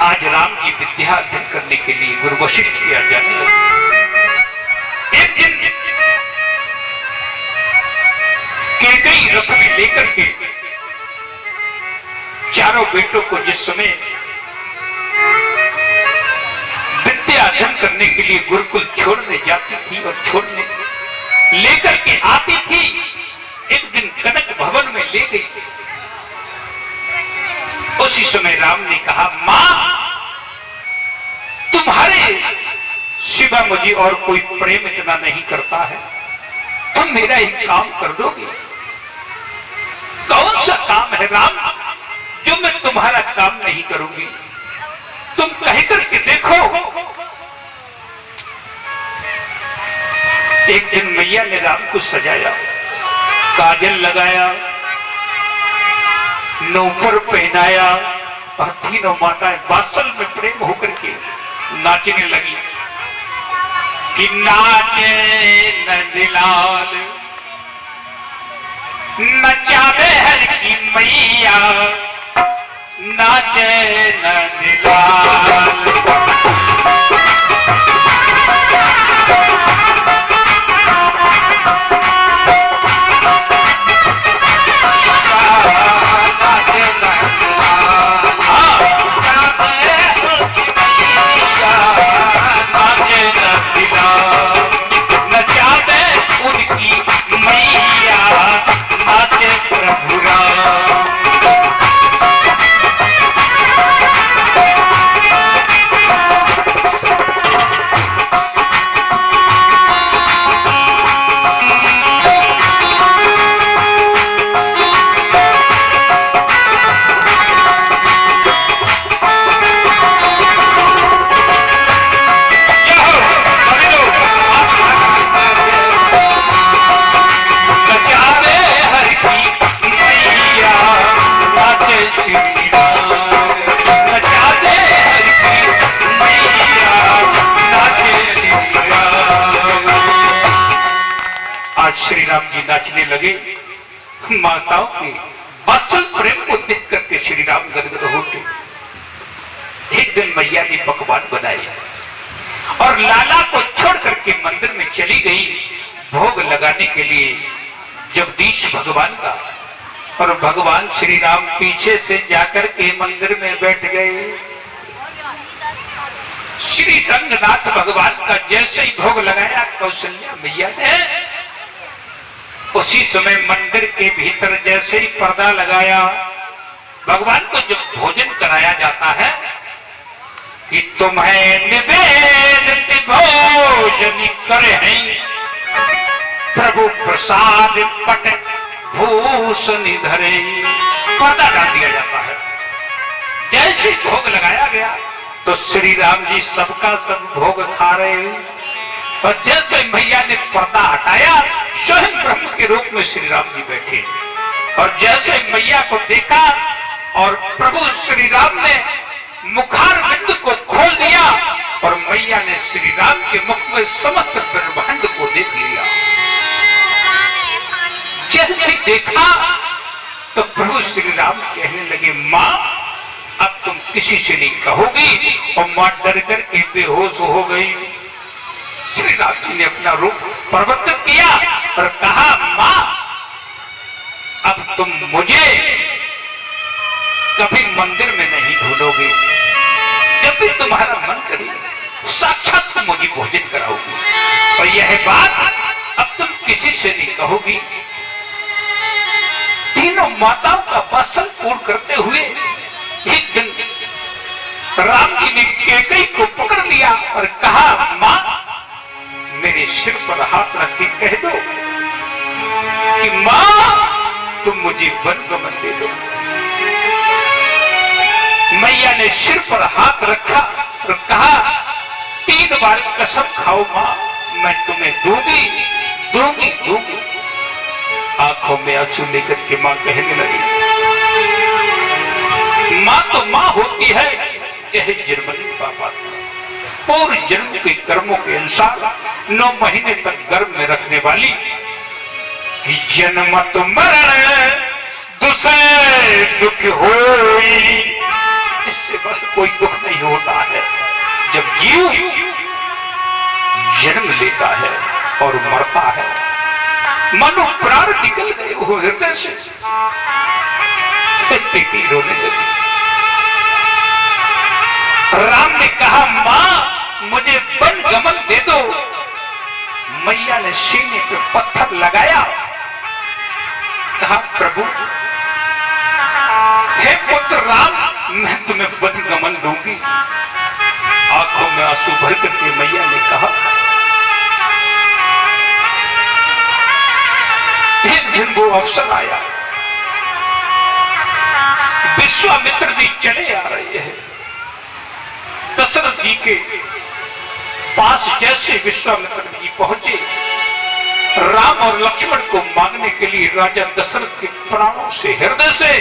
आज राम की विद्या अध्ययन करने के लिए गुरु वशिष्ठ के यहाँ जाने लगे। एक दिन कैकेयी रथ में लेकर के चारों बेटों को जिस समय विद्या अध्ययन करने के लिए गुरुकुल छोड़ने जाती थी और छोड़ने लेकर के आती थी, एक दिन कनक भवन में ले गई। उसी समय राम ने कहा, मां, तुम्हारे सिवा मुझे और कोई प्रेम इतना नहीं करता है, तुम मेरा एक काम कर दोगे? कौन सा काम है राम जो मैं तुम्हारा काम नहीं करूंगी? तुम कह करके देखो। एक दिन मैया ने राम को सजाया, काजल लगाया, नौकर पहनाया और तीनों माताएं बासल में प्रेम होकर के नाचने लगी कि नाचे नंदलाल नचावे हर की मैया, नाचे नंदलाल। श्री राम जी नाचने लगे। माताओं के वात्सल प्रेम को देख करके श्री राम गदगद हो गए। एक दिन मैया ने पकवान बनाया और लाला को छोड़ करके मंदिर में चली गई भोग लगाने के लिए जगदीश भगवान का। और भगवान श्री राम पीछे से जाकर के मंदिर में बैठ गए। श्री रंगनाथ भगवान का जैसे ही भोग लगाया कौशल्या मैया ने, उसी समय मंदिर के भीतर जैसे ही पर्दा लगाया, भगवान को जब भोजन कराया जाता है कि तुम्हें निवेदित भोजन करे हैं प्रभु प्रसाद पट भूषण धरे, पर्दा डाल दिया जाता है। जैसे भोग लगाया गया तो श्री राम जी सबका सब भोग खा रहे हैं। और जैसे मैया ने पर्दा हटाया, स्वयं ब्रह्म के रूप में श्री राम जी बैठे। और जैसे मैया को देखा और प्रभु श्री राम ने मुखार बिंदु को खोल दिया और मैया ने श्री राम के मुख में समस्त ब्रह्मांड को देख लिया। जैसे देखा तो प्रभु श्री राम कहने लगे, मां, अब तुम किसी से नहीं कहोगी। और मां डर करके बेहोश हो गई। श्री राम जी ने अपना रूप परिवर्तित किया और कहा, मां, अब तुम मुझे कभी मंदिर में नहीं भूलोगे। जब भी तुम्हारा मन करे साक्षात तुम मुझे भोजन कराओगी। और यह बात अब तुम किसी से नहीं कहोगी। तीनों माताओं का वात्सल पूर्ण करते हुए एक दिन राम जी ने कैकेयी को पकड़ लिया और कहा, मां, मेरे सिर पर हाथ रख के कह दो कि मां, तुम मुझे वनगमन दे दो। मैया ने सिर पर हाथ रखा और कहा, 3 बार कसम खाओ मां, मैं तुम्हें दूंगी दूंगी दूंगी। आंखों में आंसू लेकर के मां कहने लगी, मां तो मां होती है, यह जर्मनी पापा पूर्व जन्म के कर्मों के अनुसार 9 महीने तक गर्भ में रखने वाली कि जन्म तो मरण दूसरे दुख होई, इससे बड़ा कोई दुख नहीं और मरता है, मानो प्राण निकल गए वो हृदय से, इतनी रोने लगी। राम ने कहा, मां मुझे वन गमन दे दो। मैया ने सीने पे पत्थर लगाया, कहा, प्रभु हे पुत्र राम, मैं तुम्हें वन गमन दूंगी। आंखों में आंसू भर करके मैया ने कहा, एक दिन वो अवसर आया, विश्वामित्र जी चले आ रहे हैं। दशरथ जी के पास जैसे विश्वामित्र जी पहुंचे, राम और लक्ष्मण को मांगने के लिए राजा दशरथ के प्राणों से, हृदय से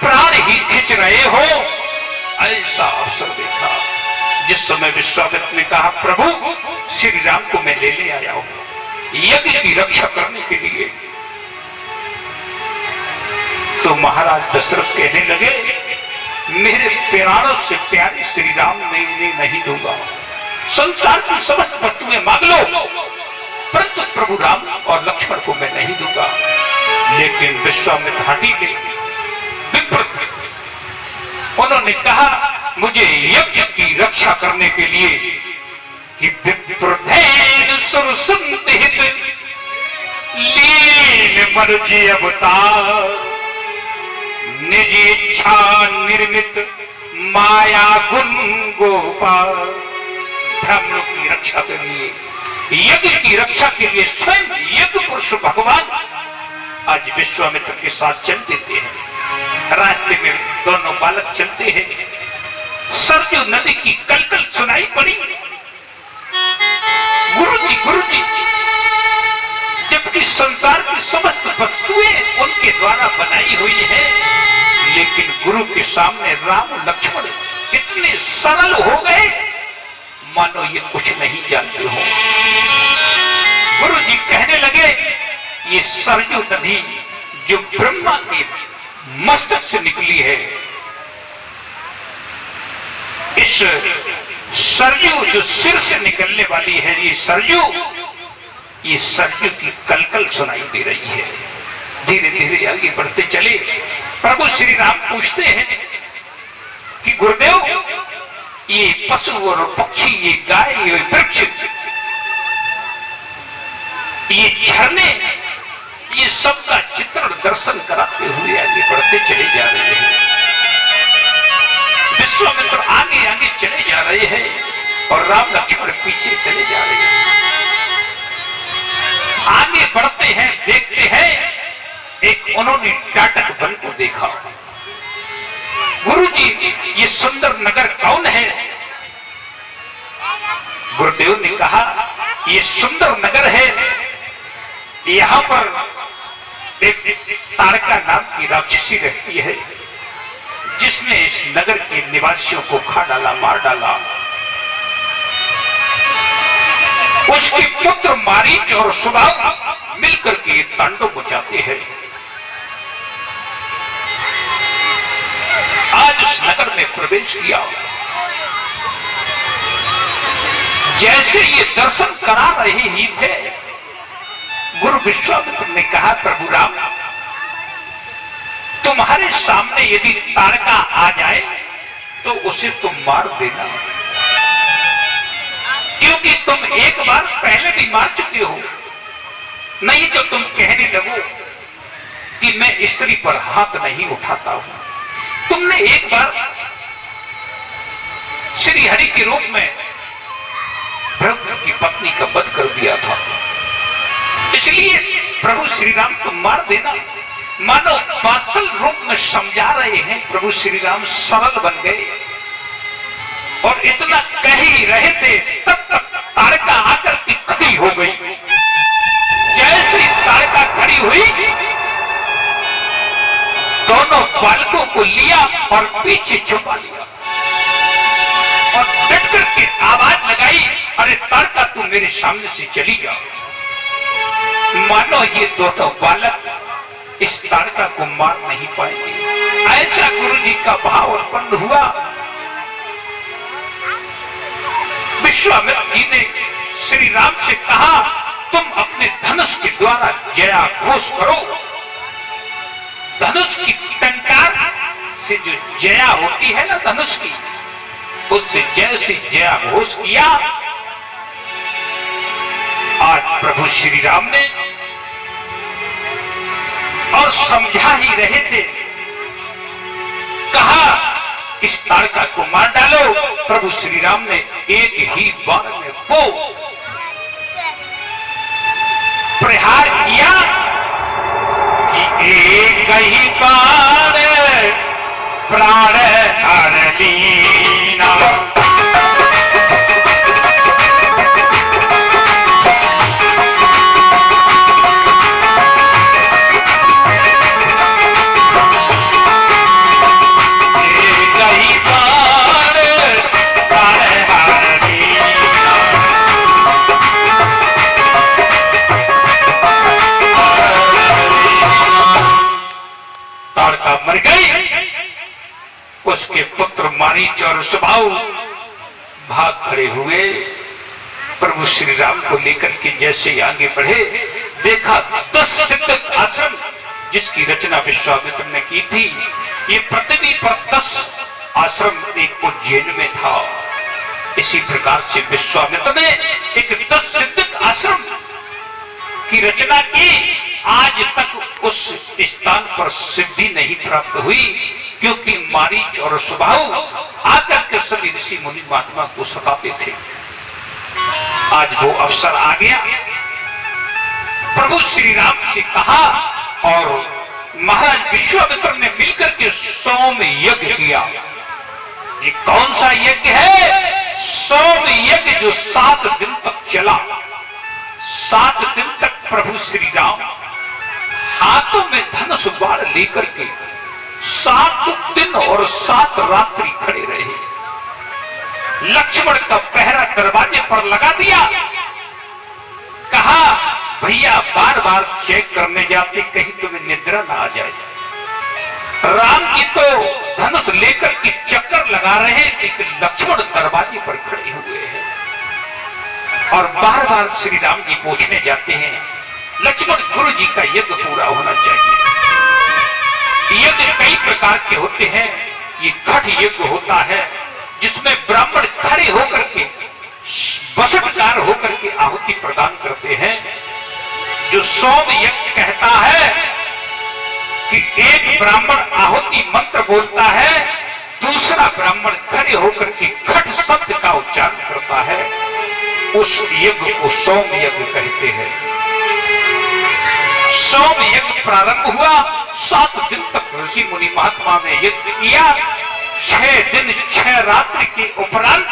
प्राण ही खिंच रहे हो, ऐसा अवसर देखा। जिस समय विश्वामित्र ने कहा, प्रभु श्री राम को मैं ले आया हूं यज्ञ की रक्षा करने के लिए, तो महाराज दशरथ कहने लगे, मेरे प्राणों से प्यारे श्री राम मैं नहीं दूंगा, संसार की समस्त वस्तुएं मांग लो, परंतु प्रभु राम और लक्ष्मण को मैं नहीं दूंगा। लेकिन विश्वामित्र हटी गए, उन्होंने कहा, मुझे यज्ञ की रक्षा करने के लिए कि विप्रधेन सुरसुंत हित लीन मर्जी अवतार, निज इच्छा निर्मित माया गुण गोपाल। ब्राह्मणों की रक्षा के लिए, यज्ञ की रक्षा के लिए स्वयं यज्ञ पुरुष भगवान आज विश्वामित्र के साथ चल देते हैं। रास्ते में दोनों बालक चलते हैं, सरयू नदी की कलकल सुनाई पड़ी, गुरुजी, जबकि संसार की समस्त वस्तुएं उनके द्वारा बनाई हुई है, लेकिन गुरु के सामने राम लक्ष्मण इतने सरल हो गए मानो ये कुछ नहीं जानते हो। गुरु जी कहने लगे, ये सरयू नदी जो ब्रह्मा के मस्तक से निकली है, इस सरयू जो सिर से निकलने वाली है, ये सरयू की कलकल सुनाई दे रही है। धीरे धीरे आगे बढ़ते चले। प्रभु श्री राम पूछते हैं कि गुरुदेव, ये पशु और पक्षी, ये गाय, ये वृक्ष, ये झरने, ये सब का चित्रण दर्शन कराते हुए आगे बढ़ते चले जा रहे हैं। विश्वामित्र आगे आगे चले जा रहे हैं और राम लक्ष्मण पीछे चले जा रहे हैं। आगे बढ़ते हैं, देखते हैं एक उन्होंने टाटक वन को देखा। गुरुजी, ये सुंदर नगर कौन है? गुरुदेव ने कहा, ये सुंदर नगर है, यहाँ पर एक तारका नाम की राक्षसी रहती है, जिसने इस नगर के निवासियों को खा डाला, मार डाला। उसके पुत्र मारीच और सुबाहु मिलकर के तांडव मचाते हैं। आज उस नगर में प्रवेश किया। जैसे ये दर्शन करा रहे ही थे, गुरु विश्वामित्र ने कहा, प्रभु राम, तुम्हारे सामने यदि तारका आ जाए तो उसे तुम मार देना, क्योंकि तुम एक बार पहले भी मार चुके हो। नहीं तो तुम कहने लगो कि मैं स्त्री पर हाथ नहीं उठाता हूं। तुमने एक बार श्री हरि के रूप में ब्रह्म की पत्नी का वध कर दिया था, इसलिए प्रभु श्री राम को मार देना। मानो वात्सल रूप में समझा रहे हैं। प्रभु श्री राम सरल बन गए और इतना कह ही रहे थे, तब तक तारका आकर के खड़ी हो गई। जैसे तारका खड़ी हुई, दोनों बालकों को लिया और पीछे छुपा लिया और डट करके आवाज लगाई, अरे तारका तू मेरे सामने से चली जा। मानो ये दोनों बालक इस तारका को मार नहीं पाएंगे, ऐसा गुरु जी का भाव उत्पन्न हुआ। विश्वामित्र जी ने श्री राम से कहा, तुम अपने धनुष के द्वारा जया घोष करो। धनुष की टंकार से जो जया होती है ना धनुष की, उससे जैसे जया घोष किया। आज प्रभु श्री राम ने और समझा ही रहे थे, कहा इस ताड़का को मार डालो। प्रभु श्री राम ने एक ही बार में वो प्रहार किया कि एक ही बार प्राण हर लीना। मर गई। उसके पुत्र मारीच और सुबाहु भाग खड़े हुए। प्रभु श्री राम को लेकर के जैसे आगे बढ़े, देखा 10 सिद्धक आश्रम जिसकी रचना विश्वामित्र ने की थी। ये पृथ्वी पर 10 आश्रम एक उज्जैन में था। इसी प्रकार से विश्वामित्र ने एक 10 सिद्धक आश्रम की रचना की। आज तक उस स्थान पर सिद्धि नहीं प्राप्त हुई, क्योंकि मारीच और सुबाहु आकर के सभी ऋषि मुनि महात्मा को सताते थे। आज वो अवसर आ गया। प्रभु श्री राम से कहा और महाराज विश्वामित्र ने मिलकर के सोम यज्ञ किया। ये कौन सा यज्ञ है? सोम यज्ञ जो 7 दिन तक चला। 7 दिन तक प्रभु श्री राम हाथों में धनुष बाण लेकर के 7 दिन और 7 रात्रि खड़े रहे। लक्ष्मण का पहरा दरवाजे पर लगा दिया। कहा भैया बार बार चेक करने जाते, कहीं तुम्हें निद्रा ना आ जाए। राम जी तो धनुष लेकर के चक्कर लगा रहे, लेकिन लक्ष्मण दरवाजे पर खड़े हुए हैं और बार बार श्री राम जी पूछने जाते हैं, लक्ष्मण गुरु जी का यज्ञ पूरा होना चाहिए। यज्ञ कई प्रकार के होते हैं। ये घट यज्ञ होता है जिसमें ब्राह्मण खड़े होकर के बसटकार होकर के आहुति प्रदान करते हैं। जो सोम यज्ञ कहता है कि एक ब्राह्मण आहुति मंत्र बोलता है, दूसरा ब्राह्मण खड़े होकर के घट शब्द का उच्चारण करता है। उस यज्ञ को सोम यज्ञ कहते हैं। सोम यज्ञ प्रारंभ हुआ। 7 दिन तक ऋषि मुनि महात्मा ने यज्ञ किया। 6 दिन 6 रात्रि के उपरांत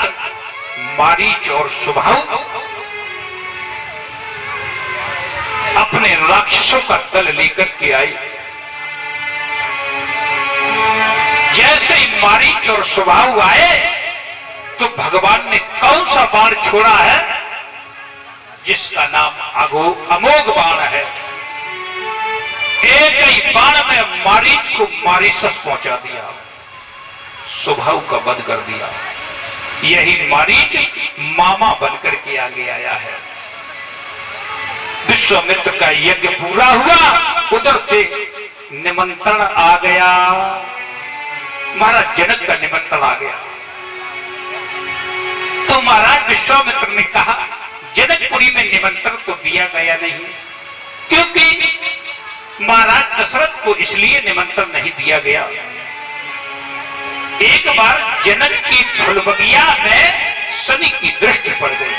मारीच और सुबाहु अपने राक्षसों का दल लेकर के आए। जैसे ही मारीच और सुबाहु आए तो भगवान ने कौन सा बाण छोड़ा है, जिसका नाम अमोघ बाण है। एक ही बाण में मारीच को मारीसस पहुंचा दिया, सुबाहु का वध कर दिया। यही मारीच मामा बनकर के आगे आया है। विश्वामित्र का यज्ञ पूरा हुआ, उधर से निमंत्रण आ गया। महाराज जनक का निमंत्रण आ गया। तो महाराज विश्वामित्र ने कहा, जनकपुरी में निमंत्रण तो दिया गया नहीं, क्योंकि महाराज दशरथ को इसलिए निमंत्रण नहीं दिया गया। एक बार जनक की फुलबगिया में शनि की दृष्टि पड़ गई,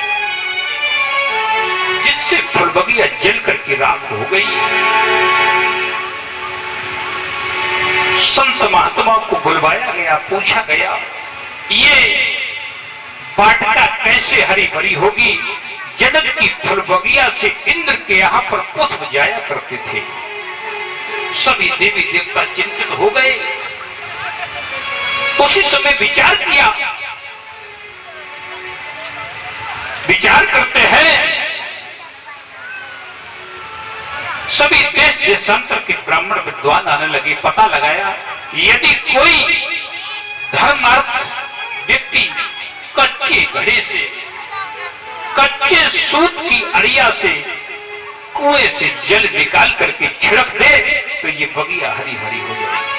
जिससे फुलबगिया जल करके राख हो गई। संत महात्मा को बुलवाया गया, पूछा गया ये वाटिका कैसे हरी भरी होगी? जनक की फुलबगिया से इंद्र के यहां पर पुष्प जाया करते थे। सभी देवी देवता चिंतित हो गए। उसी समय विचार किया। विचार करते हैं, सभी देश देशांतर के ब्राह्मण विद्वान आने लगे। पता लगाया यदि कोई धर्मार्थ व्यक्ति कच्चे घड़े से, कच्चे सूत की अड़िया से कुएं से जल निकाल करके छिड़क दे तो ये बगिया हरी भरी हो जाएगी।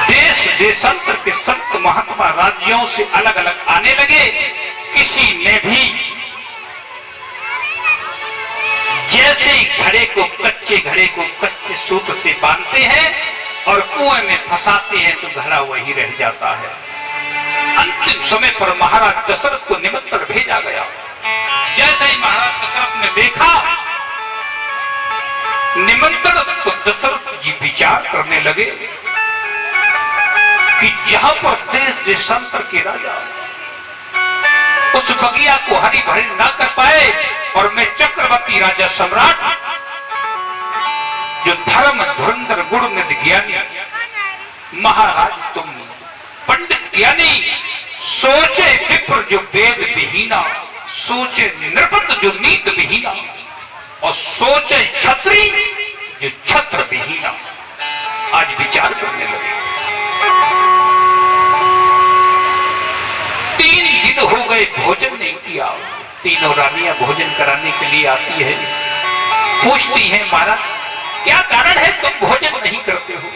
देश देशांतर के संत महात्मा राज्यों से अलग अलग आने लगे। किसी ने भी जैसे कच्चे घड़े को कच्चे सूत्र से बांधते हैं और कुएं में फंसाते हैं तो घड़ा वही रह जाता है। अंतिम समय पर महाराज दशरथ को निमंत्रण भेजा गया। जैसे ही महाराज दशरथ ने देखा निमंत्रण तो दशरथ जी विचार करने लगे कि जहां पर देश देशांतर के राजा उस बगिया को हरी भरी ना कर पाए और मैं चक्रवर्ती राजा सम्राट जो धर्म धुरंधर गुण निधि ज्ञानी महाराज तुम पंडित ज्ञानी सोचे विप्र जो वेद विहीना, सोचे नृपत जो नीत विहीना और सोचे छत्री जो छत्र विहीना। आज विचार करने लगे। 3 दिन हो गए भोजन नहीं किया। तीनों रानियां भोजन कराने के लिए आती है, पूछती हैं महाराज क्या कारण है तुम भोजन नहीं करते हो?